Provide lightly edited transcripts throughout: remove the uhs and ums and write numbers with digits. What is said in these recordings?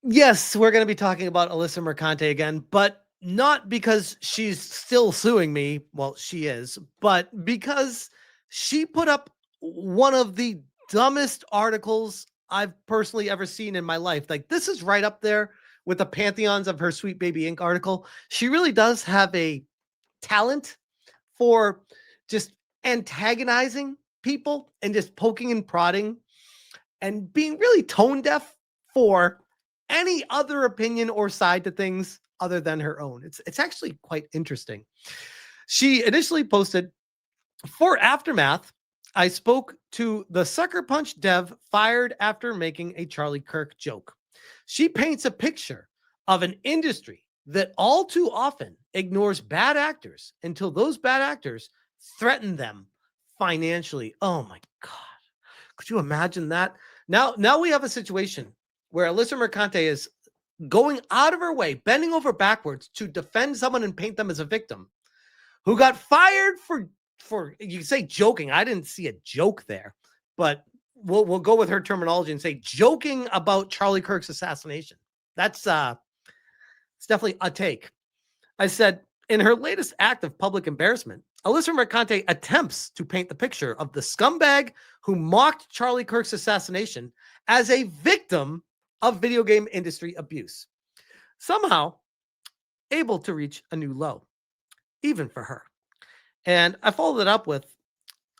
Yes, we're going to be talking about Alyssa Mercante again, but not because she's still suing me. Well, she is, but because she put up one of the dumbest articles I've personally ever seen in my life. Like, this is right up there with the pantheons of her Sweet Baby Inc. article. She really does have a talent for just antagonizing people and just poking and prodding and being really tone deaf for any other opinion or side to things other than her own. It's actually quite interesting. She initially posted, for Aftermath, I spoke to the Sucker Punch dev fired after making a Charlie Kirk joke. She paints a picture of an industry that all too often ignores bad actors until those bad actors threaten them financially. Oh my God. Could you imagine that? Now we have a situation where Alyssa Mercante is going out of her way, bending over backwards to defend someone and paint them as a victim who got fired for you say joking. I didn't see a joke there, but we'll go with her terminology and say joking about Charlie Kirk's assassination. That's it's definitely a take. I said, in her latest act of public embarrassment, Alyssa Mercante attempts to paint the picture of the scumbag who mocked Charlie Kirk's assassination as a victim of video game industry abuse. Somehow able to reach a new low, even for her. And I followed it up with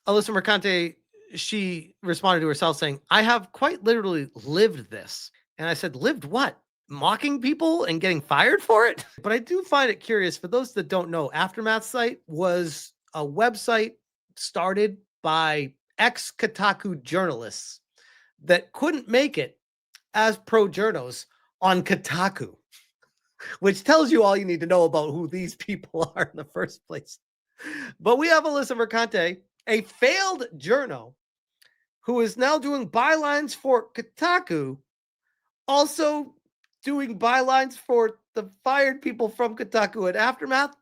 Alyssa Mercante. She responded to herself saying, I have quite literally lived this. And I said, lived what? Mocking people and getting fired for it? But I do find it curious. For those that don't know, Aftermath site was a website started by ex-Kotaku journalists that couldn't make it as pro journos on Kotaku, which tells you all you need to know about who these people are in the first place. But we have Alyssa Mercante, a failed journo who is now doing bylines for Kotaku, also doing bylines for the fired people from Kotaku at Aftermath.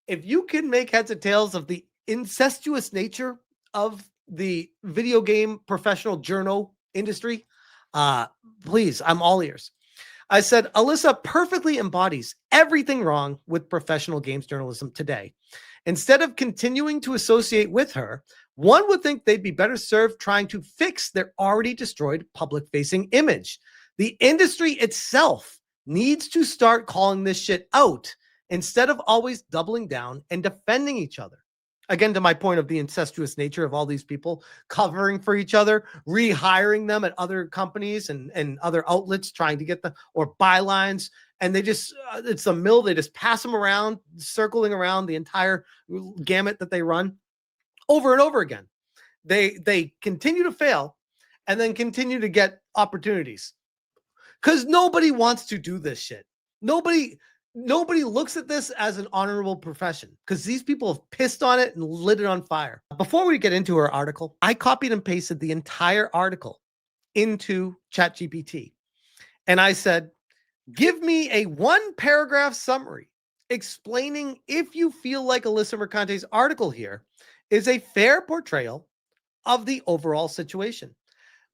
If you can make heads or tails of the incestuous nature of the video game professional journo industry, please, I'm all ears. I said, Alyssa perfectly embodies everything wrong with professional games journalism today. Instead of continuing to associate with her, one would think they'd be better served trying to fix their already destroyed public-facing image. The industry itself needs to start calling this shit out instead of always doubling down and defending each other. Again, to my point of the incestuous nature of all these people covering for each other, rehiring them at other companies and other outlets, trying to get the, or bylines. And they just, it's a mill. They just pass them around, circling around the entire gamut that they run over and over again. They continue to fail and then continue to get opportunities because nobody wants to do this shit. Nobody looks at this as an honorable profession because these people have pissed on it and lit it on fire. Before we get into her article, I copied and pasted the entire article into ChatGPT. And I said, give me a 1-paragraph summary explaining if you feel like Alyssa Mercante's article here is a fair portrayal of the overall situation.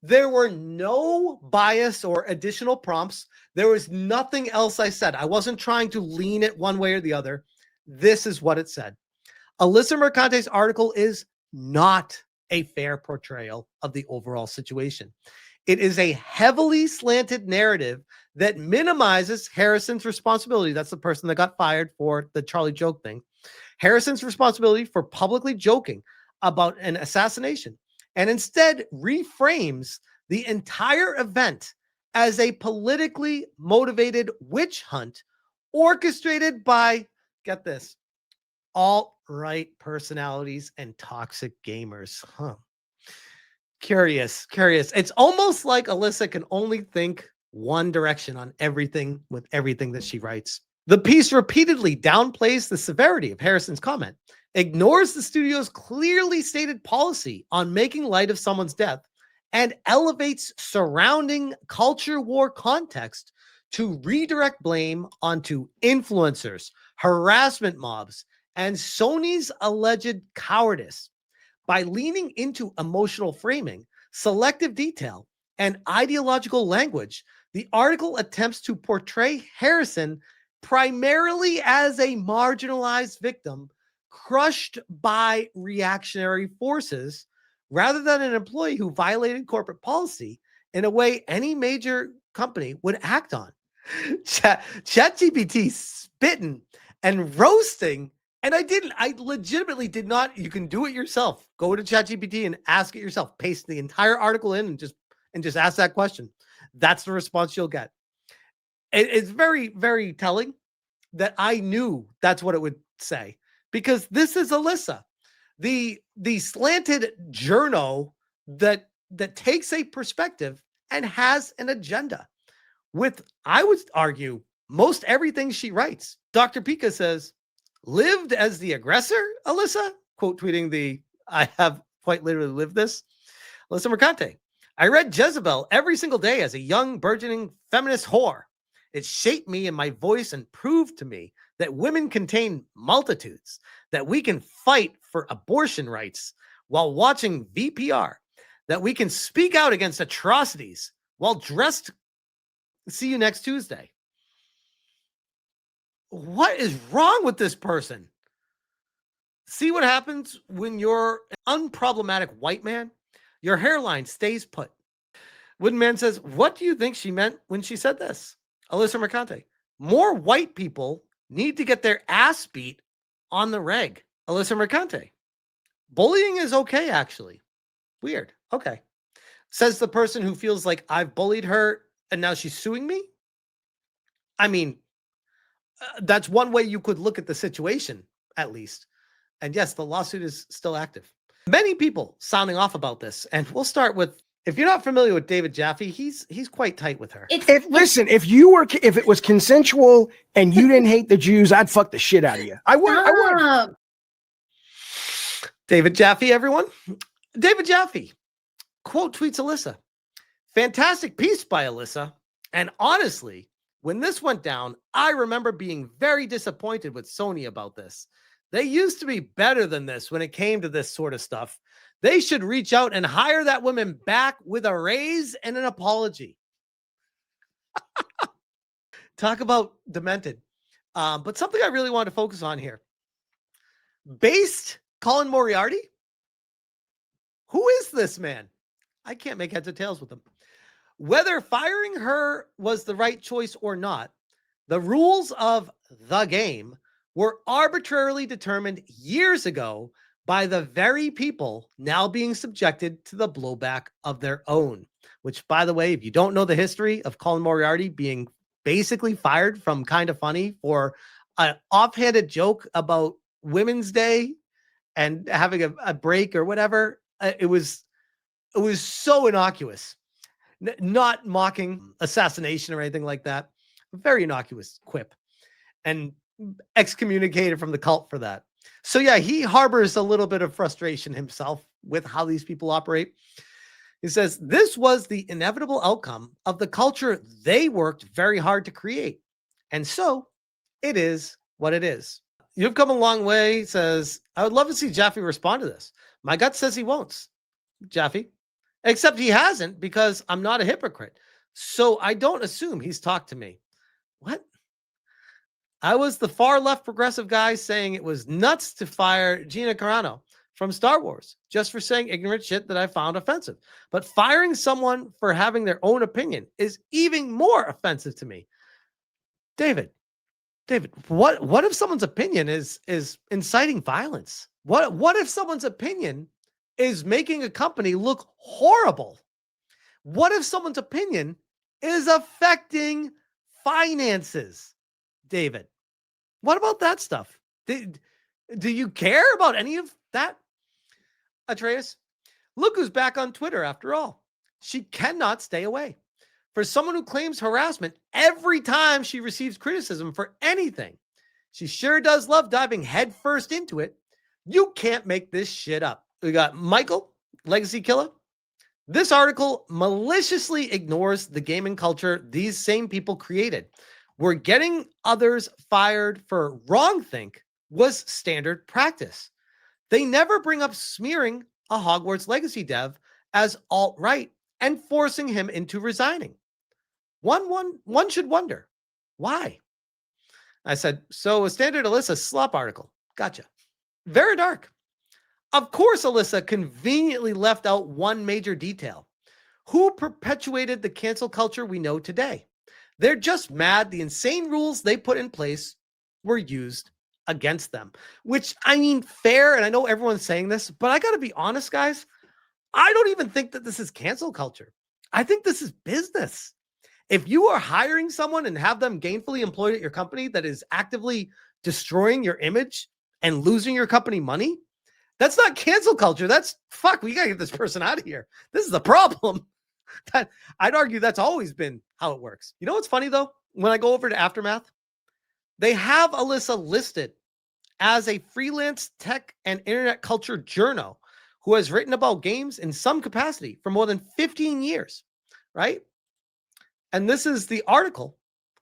There were no bias or additional prompts. There was nothing else I said. I wasn't trying to lean it one way or the other. This is what it said. Alyssa Mercante's article is not a fair portrayal of the overall situation. It is a heavily slanted narrative that minimizes Harrison's responsibility. That's the person that got fired for the Charlie joke thing. Harrison's responsibility for publicly joking about an assassination, and instead reframes the entire event as a politically motivated witch hunt orchestrated by, get this, alt-right personalities and toxic gamers. Curious. It's almost like Alyssa can only think one direction on everything with everything that she writes. The piece repeatedly downplays the severity of Harrison's comment, ignores the studio's clearly stated policy on making light of someone's death, and elevates surrounding culture war context to redirect blame onto influencers, harassment mobs, and Sony's alleged cowardice. By leaning into emotional framing, selective detail, and ideological language, The article attempts to portray Harrison primarily as a marginalized victim crushed by reactionary forces rather than an employee who violated corporate policy in a way any major company would act on. ChatGPT spitting and roasting. And I legitimately did not. You can do it yourself. Go to ChatGPT and ask it yourself. Paste the entire article in and just ask that question. That's the response you'll get. It's very, very telling that I knew that's what it would say, because this is Alyssa, the slanted journo that takes a perspective and has an agenda with, I would argue, most everything she writes. Dr. Pika says, lived as the aggressor, Alyssa? Quote tweeting I have quite literally lived this. Alyssa Mercante, I read Jezebel every single day as a young, burgeoning feminist whore. It shaped me in my voice and proved to me that women contain multitudes, that we can fight for abortion rights while watching VPR, that we can speak out against atrocities while dressed. See you next Tuesday. What is wrong with this person? See what happens when you're an unproblematic white man? Your hairline stays put. Wooden Man says, what do you think she meant when she said this? Alyssa Mercante, more white people need to get their ass beat on the reg. Alyssa Mercante, bullying is okay, actually. Weird. Okay. Says the person who feels like I've bullied her and now she's suing me. I mean, that's one way you could look at the situation, at least. And yes, the lawsuit is still active. Many people sounding off about this. And we'll start with, if you're not familiar with David Jaffe, he's quite tight with her. Listen, if it was consensual and you didn't hate the Jews, I'd fuck the shit out of you. I would. David Jaffe, everyone. David Jaffe, quote tweets Alyssa. Fantastic piece by Alyssa. And honestly, when this went down, I remember being very disappointed with Sony about this. They used to be better than this when it came to this sort of stuff. They should reach out and hire that woman back with a raise and an apology. Talk about demented. But something I really want to focus on here. Based Colin Moriarty? Who is this man? I can't make heads or tails with him. Whether firing her was the right choice or not, the rules of the game were arbitrarily determined years ago by the very people now being subjected to the blowback of their own. Which, by the way, if you don't know the history of Colin Moriarty being basically fired from Kinda Funny for an offhanded joke about Women's Day and having a break or whatever, it was so innocuous. Not mocking assassination or anything like that. Very innocuous quip. And excommunicated from the cult for that. So yeah, he harbors a little bit of frustration himself with how these people operate. He says, this was the inevitable outcome of the culture they worked very hard to create. And so it is what it is. You've come a long way, says, I would love to see Jaffe respond to this. My gut says he won't, Jaffe. Except he hasn't, because I'm not a hypocrite. So I don't assume he's talked to me. What? I was the far left progressive guy saying it was nuts to fire Gina Carano from Star Wars just for saying ignorant shit that I found offensive. But firing someone for having their own opinion is even more offensive to me. David, what if someone's opinion is inciting violence? What if someone's opinion is making a company look horrible? What if someone's opinion is affecting finances? David, what about that stuff? Do you care about any of that? Atreus, look who's back on Twitter after all. She cannot stay away. For someone who claims harassment every time she receives criticism for anything, she sure does love diving headfirst into it. You can't make this shit up. We got Michael, Legacy Killer. This article maliciously ignores the gaming culture these same people created, where getting others fired for wrongthink was standard practice. They never bring up smearing a Hogwarts Legacy dev as alt-right and forcing him into resigning. One should wonder why. I said, so a standard Alyssa slop article. Gotcha. Very dark. Of course, Alyssa conveniently left out one major detail. Who perpetuated the cancel culture we know today? They're just mad the insane rules they put in place were used against them. Which, I mean, fair, and I know everyone's saying this, but I got to be honest, guys. I don't even think that this is cancel culture. I think this is business. If you are hiring someone and have them gainfully employed at your company that is actively destroying your image and losing your company money, that's not cancel culture. That's fuck. We got to get this person out of here. This is the problem. That I'd argue that's always been how it works. You know what's funny though? When I go over to Aftermath, they have Alyssa listed as a freelance tech and internet culture journo who has written about games in some capacity for more than 15 years, right? And this is the article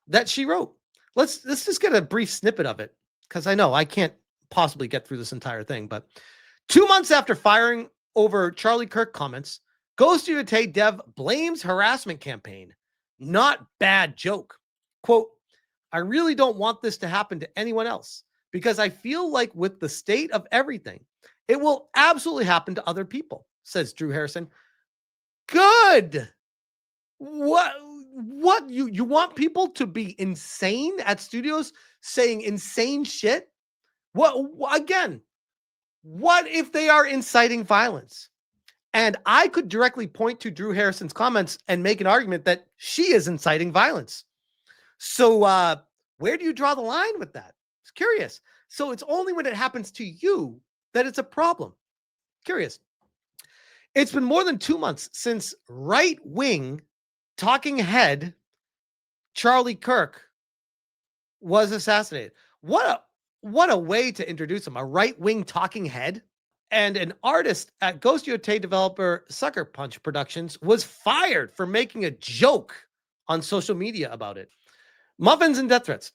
that she wrote. Let's just get a brief snippet of it because I know I can't possibly get through this entire thing. But 2 months after firing over Charlie Kirk comments, Ghost Yotei dev blames harassment campaign. Not bad joke. Quote, I really don't want this to happen to anyone else because I feel like with the state of everything, it will absolutely happen to other people, says Drew Harrison. Good. What you want people to be insane at studios saying insane shit? What again? What if they are inciting violence? And I could directly point to Drew Harrison's comments and make an argument that she is inciting violence. So where do you draw the line with that? It's curious. So it's only when it happens to you that it's a problem. Curious. It's been more than 2 months since right-wing talking head Charlie Kirk was assassinated. What a way to introduce him. A right-wing talking head. And an artist at Ghost Yotei developer Sucker Punch Productions was fired for making a joke on social media about it. Muffins and death threats.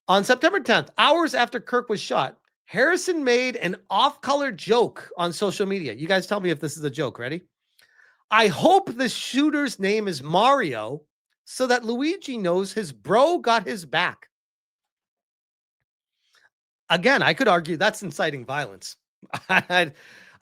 On September 10th, hours after Kirk was shot, Harrison made an off-color joke on social media. You guys tell me if this is a joke. Ready? I hope the shooter's name is Mario so that Luigi knows his bro got his back. Again, I could argue that's inciting violence. I'd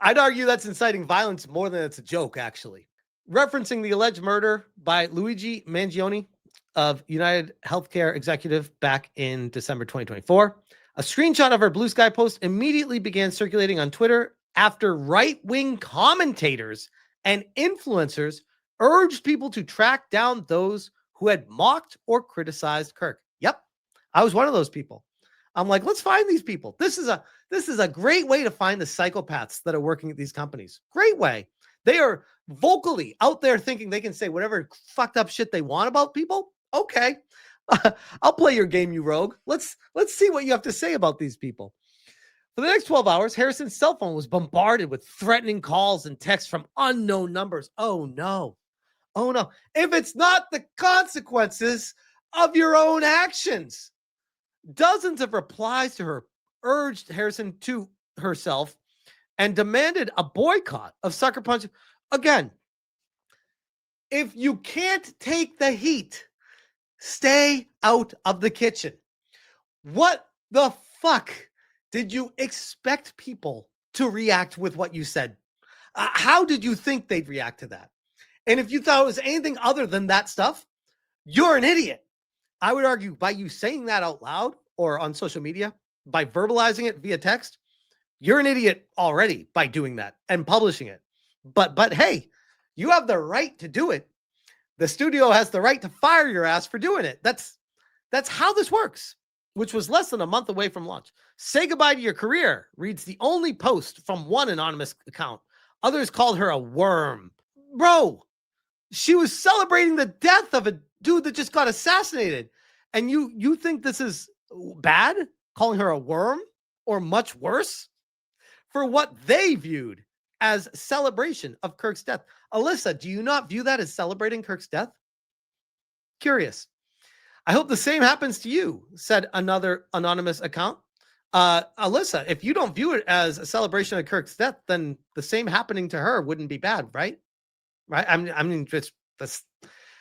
argue that's inciting violence more than it's a joke, actually. Referencing the alleged murder by Luigi Mangione of United Healthcare executive back in December 2024, a screenshot of her Blue Sky post immediately began circulating on Twitter after right-wing commentators and influencers urged people to track down those who had mocked or criticized Kirk. Yep, I was one of those people. I'm like, let's find these people. This is a great way to find the psychopaths that are working at these companies. Great way. They are vocally out there thinking they can say whatever fucked up shit they want about people. Okay. I'll play your game, you rogue. Let's see what you have to say about these people. For the next 12 hours, Harrison's cell phone was bombarded with threatening calls and texts from unknown numbers. Oh no. Oh no. If it's not the consequences of your own actions. Dozens of replies to her urged Harrison to herself and demanded a boycott of Sucker Punch. Again, if you can't take the heat, stay out of the kitchen. What the fuck did you expect people to react with what you said? How did you think they'd react to that? And if you thought it was anything other than that stuff, you're an idiot. I would argue by you saying that out loud or on social media, by verbalizing it via text, you're an idiot already by doing that and publishing it. But hey, you have the right to do it. The studio has the right to fire your ass for doing it. That's how this works, which was less than a month away from launch. Say goodbye to your career, reads the only post from one anonymous account. Others called her a worm. Bro, she was celebrating the death of a dude that just got assassinated. And you think this is bad? Calling her a worm? Or much worse? For what they viewed as celebration of Kirk's death. Alyssa, do you not view that as celebrating Kirk's death? Curious. I hope the same happens to you, said another anonymous account. Alyssa, if you don't view it as a celebration of Kirk's death, then the same happening to her wouldn't be bad, right? Right? I mean, just this.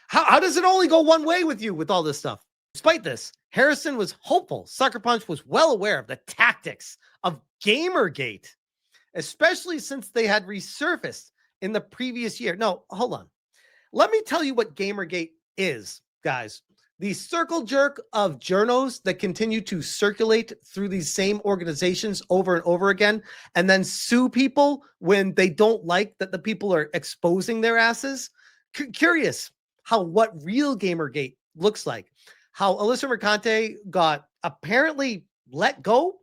How does it only go one way with you with all this stuff? Despite this, Harrison was hopeful Sucker Punch was well aware of the tactics of GamerGate, especially since they had resurfaced in the previous year. No, hold on. Let me tell you what GamerGate is, guys. The circle jerk of journos that continue to circulate through these same organizations over and over again, and then sue people when they don't like that the people are exposing their asses. Curious how what real GamerGate looks like. How Alyssa Mercante got apparently let go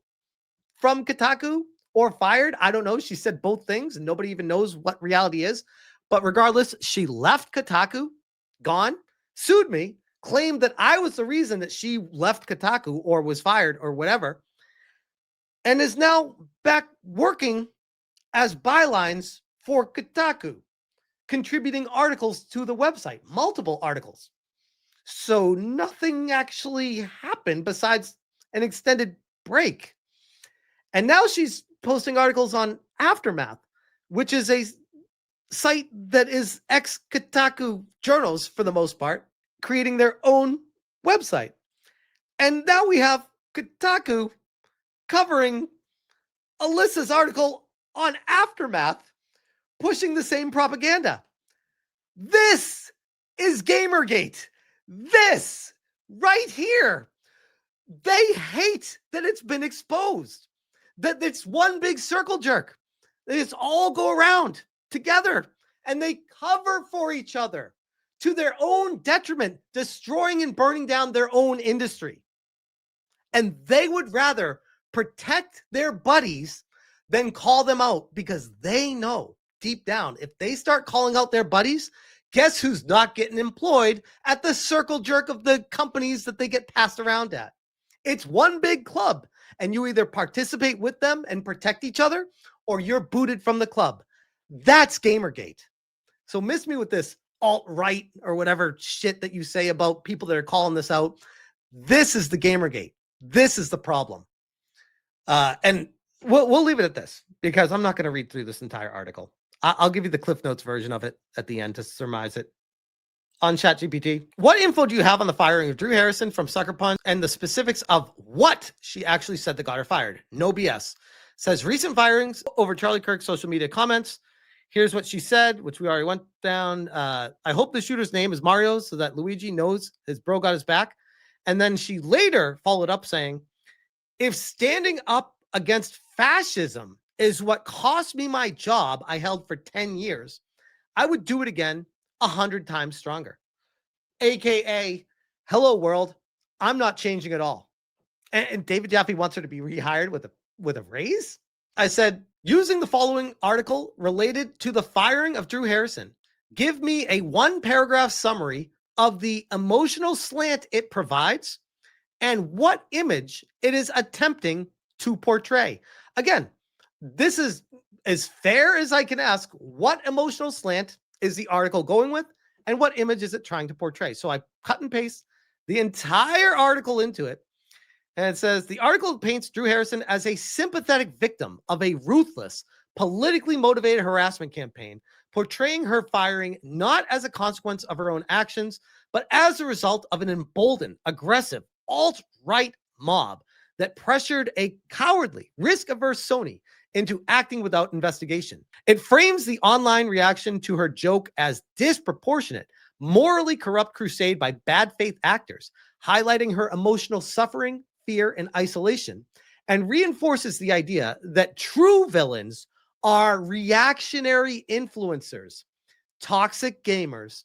from Kotaku or fired. I don't know. She said both things and nobody even knows what reality is. But regardless, she left Kotaku, gone, sued me, claimed that I was the reason that she left Kotaku or was fired or whatever, and is now back working as bylines for Kotaku, contributing articles to the website, multiple articles. So nothing actually happened besides an extended break. And now she's posting articles on Aftermath, which is a site that is ex-Kotaku journals for the most part, creating their own website. And now we have Kotaku covering Alyssa's article on Aftermath, pushing the same propaganda. This is GamerGate. This right here. They hate that it's been exposed, that it's one big circle jerk. They just all go around together and they cover for each other to their own detriment, destroying and burning down their own industry. And they would rather protect their buddies than call them out, because they know deep down, if they start calling out their buddies, guess who's not getting employed at the circle jerk of the companies that they get passed around at? It's one big club, and you either participate with them and protect each other, or you're booted from the club. That's GamerGate. So miss me with this alt-right or whatever shit that you say about people that are calling this out. This is the GamerGate. This is the problem. And we'll leave it at this, because I'm not going to read through this entire article. I'll give you the Cliff Notes version of it at the end to surmise it. On ChatGPT, what info do you have on the firing of Drew Harrison from Sucker Punch and the specifics of what she actually said that got her fired? No BS. Says recent firings over Charlie Kirk's social media comments. Here's what she said, which we already went down. I hope the shooter's name is Mario so that Luigi knows his bro got his back. And then she later followed up saying, if standing up against fascism is what cost me my job I held for 10 years, I would do it again 100 times stronger. AKA, hello world, I'm not changing at all. And David Jaffe wants her to be rehired with a raise? I said, using the following article related to the firing of Drew Harrison, give me a 1-paragraph summary of the emotional slant it provides and what image it is attempting to portray. Again, this is as fair as I can ask. What emotional slant is the article going with, and what image is it trying to portray? So I cut and paste the entire article into it. And it says, the article paints Drew Harrison as a sympathetic victim of a ruthless, politically motivated harassment campaign, portraying her firing not as a consequence of her own actions, but as a result of an emboldened, aggressive, alt-right mob that pressured a cowardly, risk-averse Sony into acting without investigation. It frames the online reaction to her joke as disproportionate, morally corrupt crusade by bad faith actors, highlighting her emotional suffering, fear, and isolation, and reinforces the idea that true villains are reactionary influencers, toxic gamers,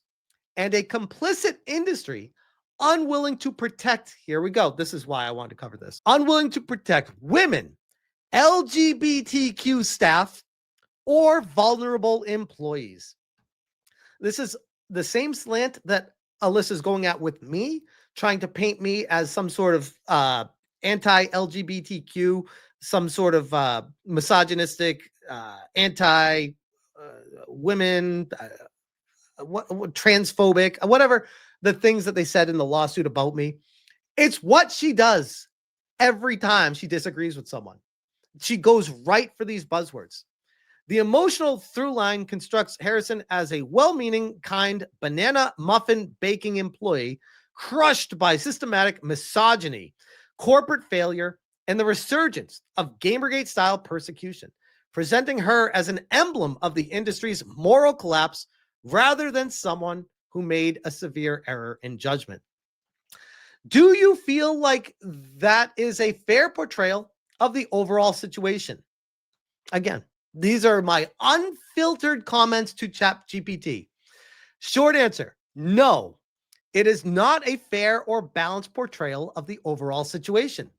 and a complicit industry unwilling to protect, here we go, this is why I wanted to cover this, unwilling to protect women, LGBTQ staff, or vulnerable employees. This is the same slant that Alyssa's going at with me, trying to paint me as some sort of anti-LGBTQ, some sort of misogynistic, anti-women, transphobic, whatever the things that they said in the lawsuit about me. It's what she does every time she disagrees with someone. She goes right for these buzzwords. The emotional through line constructs Harrison as a well-meaning, kind, banana muffin baking employee crushed by systematic misogyny, corporate failure, and the resurgence of GamerGate-style persecution, presenting her as an emblem of the industry's moral collapse rather than someone who made a severe error in judgment. Do you feel like that is a fair portrayal of the overall situation? Again, these are my unfiltered comments to ChatGPT. Short answer, no. It is not a fair or balanced portrayal of the overall situation.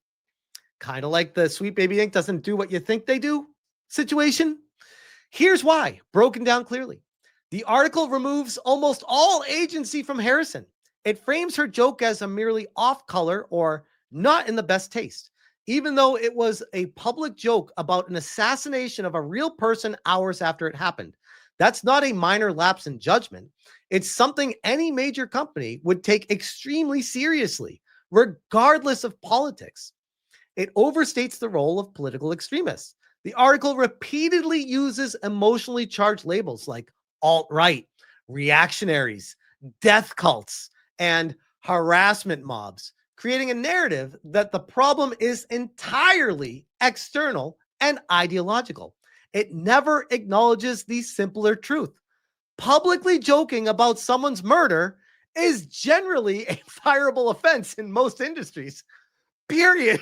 Kind of like the Sweet Baby Ink doesn't do what you think they do situation. Here's why, broken down clearly. The article removes almost all agency from Harrison. It frames her joke as a merely off color or not in the best taste, even though it was a public joke about an assassination of a real person hours after it happened. That's not a minor lapse in judgment. It's something any major company would take extremely seriously, regardless of politics. It overstates the role of political extremists. The article repeatedly uses emotionally charged labels like alt-right, reactionaries, death cults, and harassment mobs, creating a narrative that the problem is entirely external and ideological. It never acknowledges the simpler truth. Publicly joking about someone's murder is generally a fireable offense in most industries. Period.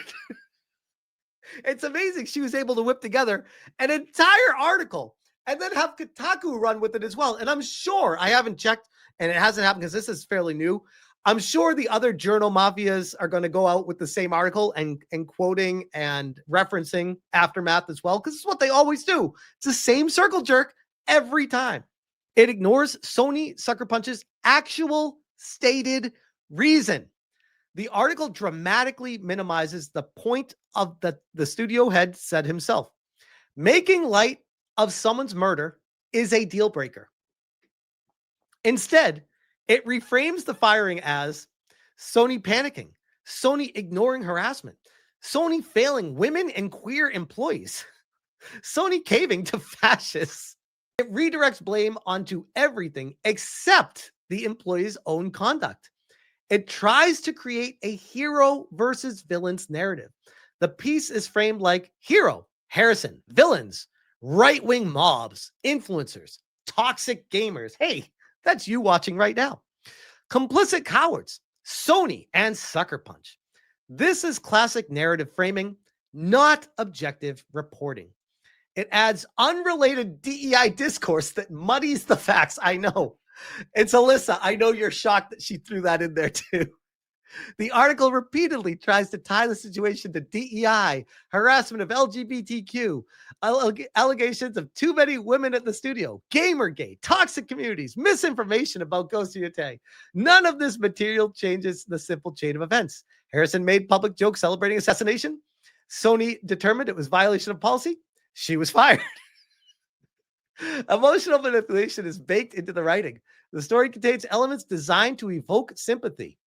It's amazing she was able to whip together an entire article and then have Kotaku run with it as well. And I'm sure, I haven't checked and it hasn't happened because this is fairly new. I'm sure the other journal mafias are going to go out with the same article and quoting and referencing Aftermath as well, because it's what they always do. It's the same circle jerk every time. It ignores Sony Sucker Punch's actual stated reason. The article dramatically minimizes the point of the studio head said himself. Making light of someone's murder is a deal breaker. Instead, it reframes the firing as Sony panicking, Sony ignoring harassment, Sony failing women and queer employees, Sony caving to fascists. It redirects blame onto everything except the employee's own conduct. It tries to create a hero versus villains narrative. The piece is framed like hero, Harrison, villains, right-wing mobs, influencers, toxic gamers. Hey, that's you watching right now. Complicit cowards, Sony and Sucker Punch. This is classic narrative framing, not objective reporting. It adds unrelated DEI discourse that muddies the facts. I know. It's Alyssa. I know you're shocked that she threw that in there too. The article repeatedly tries to tie the situation to DEI, harassment of LGBTQ, allegations of too many women at the studio, GamerGate, toxic communities, misinformation about Ghost of Yotei. None of this material changes the simple chain of events. Harrison made public jokes celebrating assassination. Sony determined it was violation of policy. She was fired. Emotional manipulation is baked into the writing. The story contains elements designed to evoke sympathy.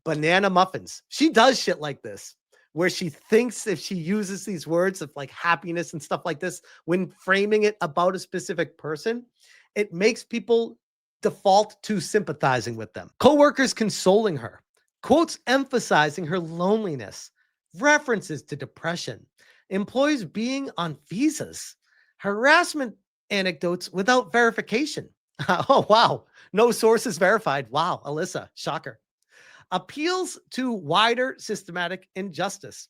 Banana muffins. She does shit like this, where she thinks if she uses these words of like happiness and stuff like this, when framing it about a specific person, it makes people default to sympathizing with them. Coworkers consoling her, quotes emphasizing her loneliness, references to depression, employees being on visas, harassment anecdotes without verification. Oh, wow. No sources verified. Wow, Alyssa, shocker. Appeals to wider systematic injustice.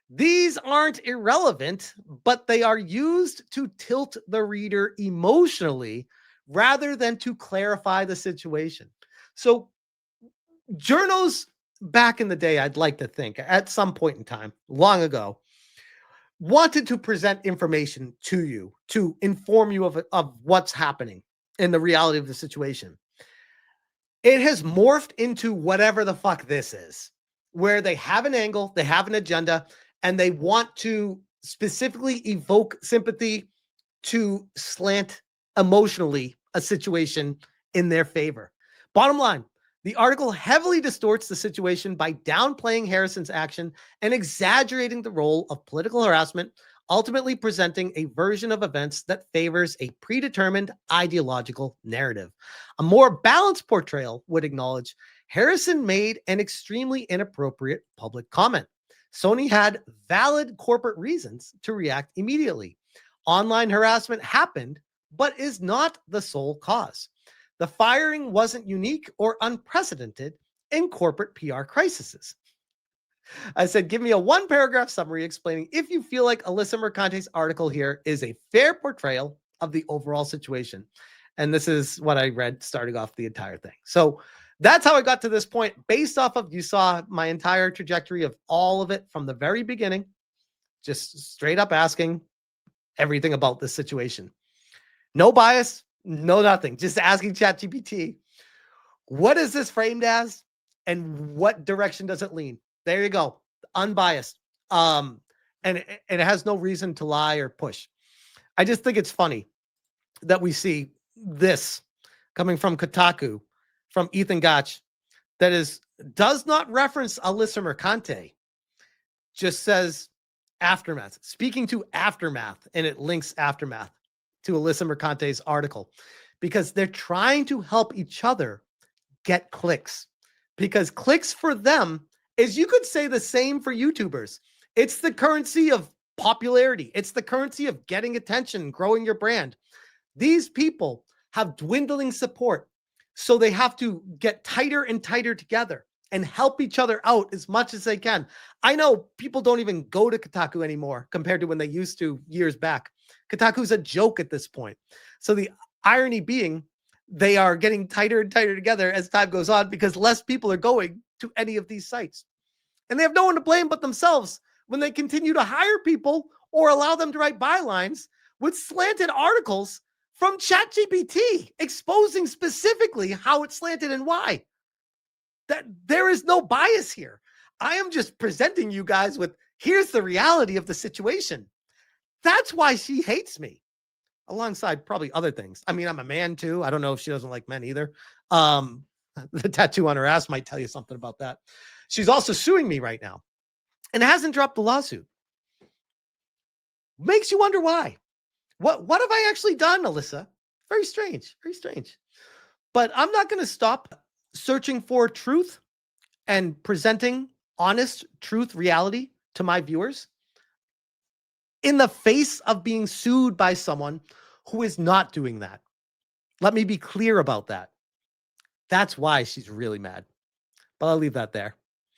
These aren't irrelevant, but they are used to tilt the reader emotionally rather than to clarify the situation. So journos back in the day, I'd like to think at some point in time, long ago, wanted to present information to you to inform you of what's happening in the reality of the situation. It has morphed into whatever the fuck this is, where they have an angle, they have an agenda, and they want to specifically evoke sympathy to slant emotionally a situation in their favor. Bottom line, the article heavily distorts the situation by downplaying Harrison's action and exaggerating the role of political harassment ultimately presenting a version of events that favors a predetermined ideological narrative. A more balanced portrayal would acknowledge Harrison made an extremely inappropriate public comment. Sony had valid corporate reasons to react immediately. Online harassment happened, but is not the sole cause. The firing wasn't unique or unprecedented in corporate PR crises. I said, give me a 1-paragraph summary explaining if you feel like Alyssa Mercante's article here is a fair portrayal of the overall situation. And this is what I read starting off the entire thing. So that's how I got to this point based off of, you saw my entire trajectory of all of it from the very beginning, just straight up asking everything about this situation. No bias, no nothing, just asking ChatGPT, what is this framed as and what direction does it lean? There you go. Unbiased. And it has no reason to lie or push. I just think it's funny that we see this coming from Kotaku, from Ethan Gotch, that does not reference Alyssa Mercante, just says Aftermath, speaking to Aftermath, and it links Aftermath to Alyssa Mercante's article because they're trying to help each other get clicks, because clicks for them is, you could say the same for YouTubers. It's the currency of popularity. It's the currency of getting attention, growing your brand. These people have dwindling support, so they have to get tighter and tighter together and help each other out as much as they can. I know people don't even go to Kotaku anymore compared to when they used to years back. Kotaku's a joke at this point. So the irony being, they are getting tighter and tighter together as time goes on because less people are going to any of these sites. And they have no one to blame but themselves when they continue to hire people or allow them to write bylines with slanted articles from ChatGPT exposing specifically how it's slanted and why. That there is no bias here. I am just presenting you guys with, here's the reality of the situation. That's why she hates me, alongside probably other things. I mean, I'm a man too. I don't know if she doesn't like men either. The tattoo on her ass might tell you something about that. She's also suing me right now and hasn't dropped the lawsuit. Makes you wonder why. What have I actually done, Alyssa? Very strange, very strange. But I'm not going to stop searching for truth and presenting honest truth, reality to my viewers in the face of being sued by someone who is not doing that. Let me be clear about that. That's why she's really mad. But I'll leave that there.